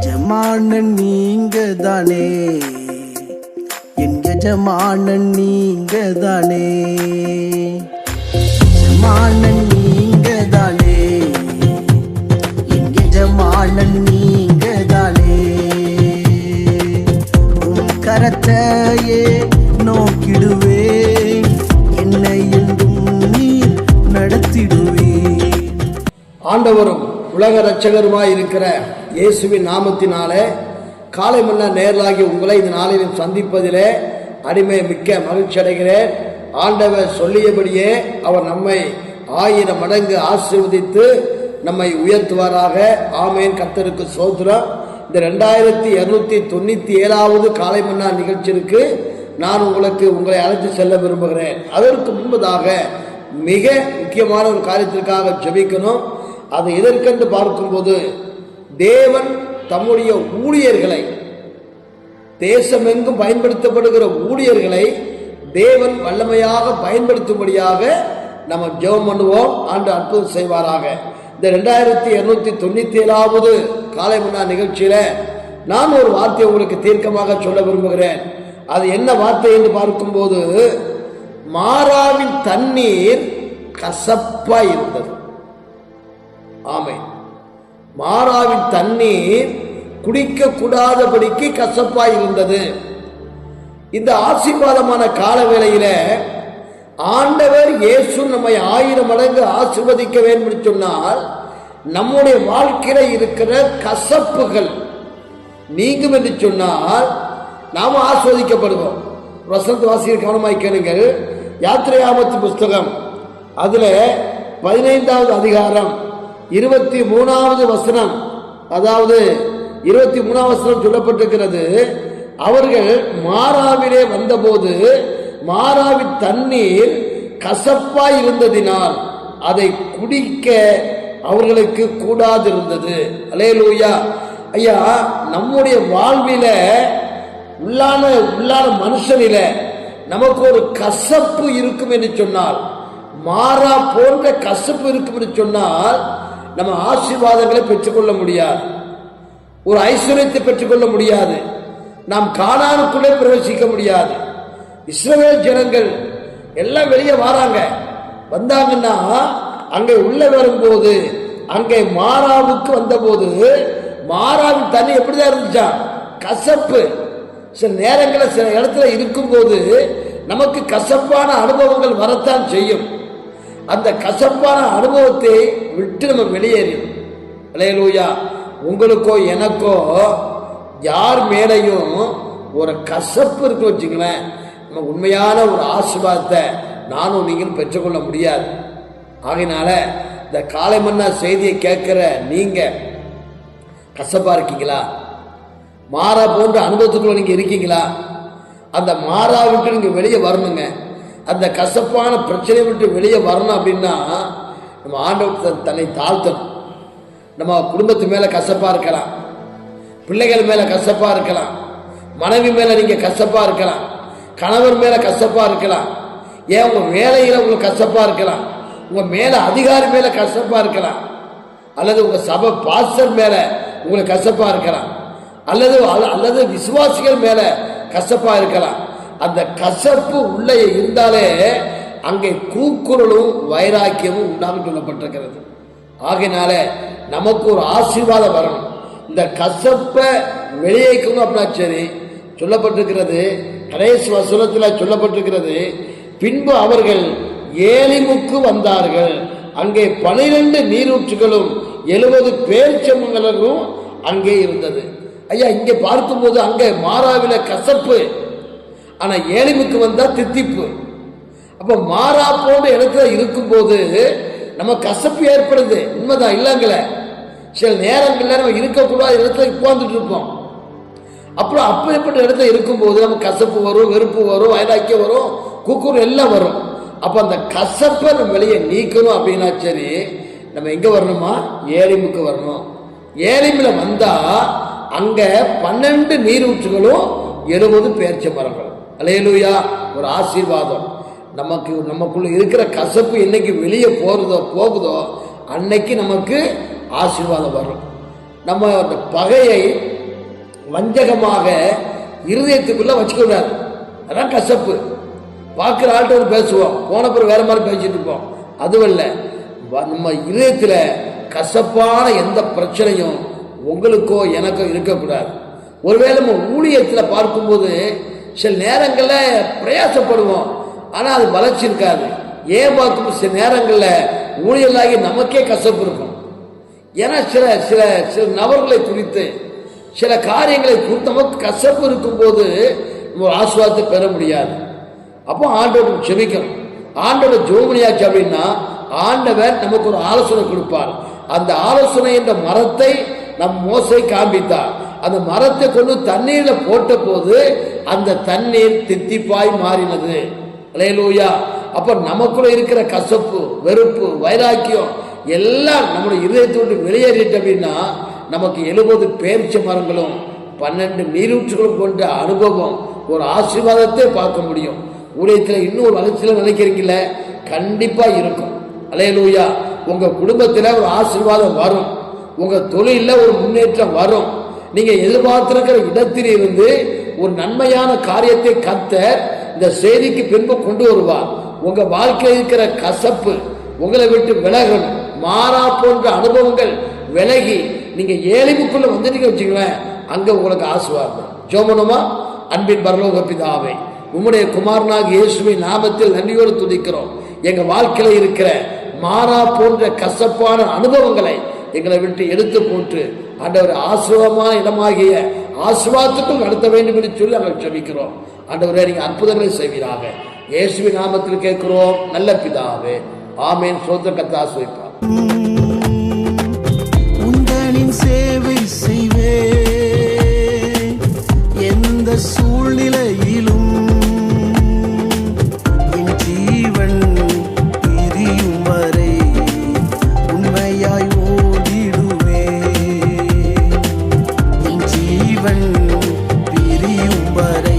எஜமானன் நீங்க தானே, என் எஜமானன் நீங்க தானே, எஜமானன் நீங்க தானே, என் எஜமானன் நீங்க தானே. உன் கரத்தையே நோக்கிடுவேன், என்னை என்றும் நீர் நடத்திடுவேன். ஆண்டவரும் உலக இரட்சகருமாய் இருக்கிற இயேசுவின் நாமத்தினாலே காலை மன்னா நேரலாகி உங்களை இந்த நாளிலும் சந்திப்பதிலே அடிமை மிக்க மகிழ்ச்சி அடைகிறேன். ஆண்டவர் சொல்லியபடியே அவர் நம்மை 1000 மடங்கு ஆசீர்வதித்து நம்மை உயர்த்துவாராக. ஆமேன். கர்த்தருக்கு ஸ்தோத்திரம். இந்த 2297வது காலை மன்னா நிகழ்ச்சிக்கு நான் உங்களை அழைத்து செல்ல விரும்புகிறேன். அதற்கு முன்பதாக மிக முக்கியமான ஒரு காரியத்திற்காக ஜெபிக்கணும். அது எதற்கென்று பார்க்கும்போது, தேவன் தம்முடைய ஊழியர்களை, தேசமெங்கும் பயன்படுத்தப்படுகிற ஊழியர்களை தேவன் வல்லமையாக பயன்படுத்தும்படியாக நம்ம ஜெபம் பண்ணுவோம். ஆண்டு அற்புதம் செய்வாராக. இந்த 2297வது காலை மன்னா நிகழ்ச்சியில நான் ஒரு வார்த்தையை உங்களுக்கு தீர்க்கமாக சொல்ல விரும்புகிறேன். அது என்ன வார்த்தை என்று பார்க்கும்போது, மாறாவின் தண்ணீர் கசப்பா இருந்தது. ஆமென். மாறாவின் தண்ணீர் குடிக்க கூடாதபடிக்கு கசப்பாய் இருந்தது. இந்த ஆசீர்வாதமான கால வேளையில ஆண்டவர் இயேசு நம்மை 1000 மடங்கு ஆசீர்வதிக்க வேண்டும் என்று சொன்னால், நம்முடைய வாழ்க்கையில இருக்கிற கசப்புகள் நீங்கும் என்று சொன்னால் நாம ஆஸ்வதிக்கப்படுவோம். வசந்த வாசிகள் கவனமாய் கேளுங்கள். யாத்திரையாமத்து புஸ்தகம் அதுல 15வது அதிகாரம் 23வது வசனம், அதாவது 23வது வசனம் சொல்லப்பட்டிருக்கிறது. அவர்கள் மாறாவிலே வந்தபோது மாறாவின் தண்ணீர் கசப்பாய் இருந்ததினால் அதை குடிக்க அவர்களுக்கு கூடாதிருந்தது. அல்லேலூயா. ஐயா, நம்முடைய வாழ்வில உள்ளான மனுஷனில நமக்கு ஒரு கசப்பு இருக்கும் என்று சொன்னால், மாறா போன்ற கசப்பு இருக்கும் என்று சொன்னால் நம்ம ஆசீர்வாதங்களை பெற்றுக்கொள்ள முடியாது, ஒரு ஐஸ்வர்யத்தை பெற்றுக்கொள்ள முடியாது, நாம் கானானுக்குள்ளே பிரவேசிக்க முடியாது. இஸ்ரவேல் ஜனங்கள் எல்லாம் வெளியே வந்தாங்கன்னா அங்கே உள்ள வரும்போது, அங்கே மாறாவுக்கு வந்தபோது மாறாவின் தண்ணி எப்படிதான் இருந்துச்சா? கசப்பு. சில நேரங்களில் சில இடத்துல இருக்கும்போது நமக்கு கசப்பான அனுபவங்கள் வரத்தான் செய்யும். அந்த கசப்பான அனுபவத்தை விட்டு நம்ம வெளியேறும். அல்லேலூயா. உங்களுக்கோ எனக்கோ யார் மேலையும் ஒரு கசப்பு இருக்கு வச்சுங்களேன், நம்ம உண்மையான ஒரு ஆசீர்வாதத்தை நானும் நீங்களும் பெற்றுக்கொள்ள முடியாது. ஆகையினால இந்த காலை மன்னா செய்தியை கேட்கிற நீங்க கசப்பா இருக்கீங்களா? மாறா போன்ற அனுபவத்துக்குள்ள நீங்க இருக்கீங்களா? அந்த மாறா விட்டு நீங்க வெளியே வரணுங்க. அந்த கசப்பான பிரச்சனையை விட்டு வெளியே வரணும் அப்படின்னா நம்ம ஆண்டவர் தன்னை தாழ்த்தணும். நம்ம குடும்பத்து மேல கசப்பா இருக்கலாம், பிள்ளைகள் மேல கசப்பா இருக்கலாம், மனைவி மேல நீங்க கசப்பா இருக்கலாம், கணவர் மேல கசப்பா இருக்கலாம், ஏன் உங்க வேலையில உங்களுக்கு கசப்பா இருக்கலாம், உங்க மேல அதிகாரி மேல கசப்பா இருக்கலாம், அல்லது உங்க சபை பாஸ்டர் மேல உங்களுக்கு கசப்பா இருக்கலாம், அல்லது விசுவாசிகள் மேல கசப்பா இருக்கலாம். அந்த கசப்பு உள்ளே இருந்தாலே அங்கே கூக்குரலும் வைராக்கியமும் உண்டாக சொல்லப்பட்டிருக்கிறது. ஆகையினால நமக்கு ஒரு ஆசீர்வாதம் வரணும். இந்த கசப்பை வெளியேக்கணும் அப்படின்னா சரி, சொல்லப்பட்டிருக்கிறது கடைசி வசனத்தில் சொல்லப்பட்டிருக்கிறது, பின்பு அவர்கள் ஏலிமுக்கு வந்தார்கள், அங்கே 12 நீரூற்றுகளும் 70 பேரிச்சம்பழங்களும் அங்கே இருந்தது. ஐயா, இங்கே பார்க்கும்போது அங்கே மாறாவில கசப்பு, ஆனா ஏலிமுக்கு வந்தா தித்திப்பு. அப்ப மாறா போன்ற இடத்துல இருக்கும்போது நம்ம கசப்பு ஏற்படுது, உண்மைதான் இல்லைங்கள. சில நேரங்கள்ல நம்ம இருக்கக்கூடாத இடத்துல உட்கார்ந்துட்டு இருப்போம். அப்புறம் அப்படிப்பட்ட இடத்துல இருக்கும்போது நம்ம கசப்பு வரும், வெறுப்பு வரும், வைராக்கியம் வரும், கூக்குரல் எல்லாம் வரும். அப்ப அந்த கசப்பை நம்ம வெளியே நீக்கணும் அப்படின்னா சரி, நம்ம எங்க வரணுமா? ஏலிமுக்கு வரணும். ஏலிமுல வந்தா அங்க 12 நீரூற்றுகளும் 70 பேரிச்ச மரங்களும். அல்லேலூயா. ஒரு ஆசீர்வாதம். நமக்குள்ள இருக்கிற கசப்பு என்னைக்கு வெளியே போகுதோ அன்னைக்கு நமக்கு ஆசீர்வாதம் வரும். நம்ம அந்த பகையை வஞ்சகமாக இருதயத்துக்குள்ள வச்சுக்கூடாது. அதான் கசப்பு. பார்க்குற ஆள்கிட்ட ஒரு பேசுவோம், போன பிறகு வேற மாதிரி பேசிட்டு இருப்போம். அதுவல்ல, நம்ம இதயத்தில் கசப்பான எந்த பிரச்சனையும் உங்களுக்கோ எனக்கோ இருக்கக்கூடாது. ஒருவேளை நம்ம ஊழியத்தில் பார்க்கும்போது சில நேரங்களில் பிரயாசப்படுவோம், ஆனால் அது வளர்ச்சி இருக்காது. ஏன் பார்க்கும் சில நேரங்களில் ஊழியலாகி நமக்கே கசப்பு இருக்கும். ஏன்னா சில சில சில நபர்களை குறித்து சில காரியங்களை குறித்து நமக்கு கசப்பு இருக்கும்போது நம்ம ஒரு ஆசுவாதத்தை பெற முடியாது. அப்போ ஆண்டவருக்கு செபிக்கணும். ஆண்டவர் ஜோமனியாச்சு அப்படின்னா ஆண்டவர் நமக்கு ஒரு ஆலோசனை கொடுப்பார். அந்த ஆலோசனை என்ற மரத்தை நம் மோசை காண்பித்தார். அந்த மரத்தை கொண்டு தண்ணீர்ல போட்ட போது அந்த தண்ணீர் தித்திப்பாய் மாறினது. அல்லேலூயா. அப்ப நமக்குள்ள இருக்கிற கசப்பு, வெறுப்பு, வைராக்கியம் எல்லாம் நம்முடைய இதயத்தை விட்டு வெளியேறிட்டு அப்படின்னா நமக்கு 70 பேரிச்ச மரங்களும் 12 நீரூற்றுகளும் கொண்ட அனுபவம், ஒரு ஆசீர்வாதத்தை பார்க்க முடியும். ஊழியத்தில் இன்னும் ஒரு வளர்ச்சியில் நினைக்கிறீங்கள, கண்டிப்பா இருக்கும். அல்லேலூயா. உங்க குடும்பத்தில் ஒரு ஆசீர்வாதம் வரும். உங்க தொழில ஒரு முன்னேற்றம் வரும். நீங்க எதிர்பார்த்திருக்கிற இடத்தில் இருந்து ஒரு நன்மையான காரியத்தை கர்த்தர் இந்த செய்திக்கு பின்பு கொண்டு வருவார். உங்க வாழ்க்கையில் இருக்கிற கசப்பு உங்களை விட்டு விலகணும். மாறா போன்ற அனுபவங்கள் விலகி நீங்க ஏழைமுக்குள்ள வந்துட்டீங்க வச்சுக்கவேன், அங்க உங்களுக்கு ஆசீர்வாதம். ஜெபமா. அன்பின் பரலோக பிதாவே, உம்முடைய குமாரனாகிய இயேசுவின் நாமத்தில் நன்றியோடு துதிக்கிறோம். எங்க வாழ்க்கையில இருக்கிற மாறா போன்ற கசப்பான அனுபவங்களை எங்களை விட்டு எடுத்து போட்டு ஆண்டவர் ஆசீர்வாதமான இடமாகிய ஆசீர்வாதத்துக்குள் நடத்த வேண்டும் என்று சொல்லி நாங்கள் ஜெபிக்கிறோம். ஆண்டவரே, நீங்க அற்புதங்களை செய்வீராக. இயேசுவின் நாமத்தில் கேட்கிறோம் நல்ல பிதாவே, ஆமேன். சோத்திர கர்த்தர் ஆசீர்வதிப்பார். உங்களின் சேவை செய்வே எந்த சூழ்நிலையிலும் என் ஜீவன் பிரியும் வரை உண்மையாய் ஓடிடுவே. என் ஜீவன் பிரியும் வரை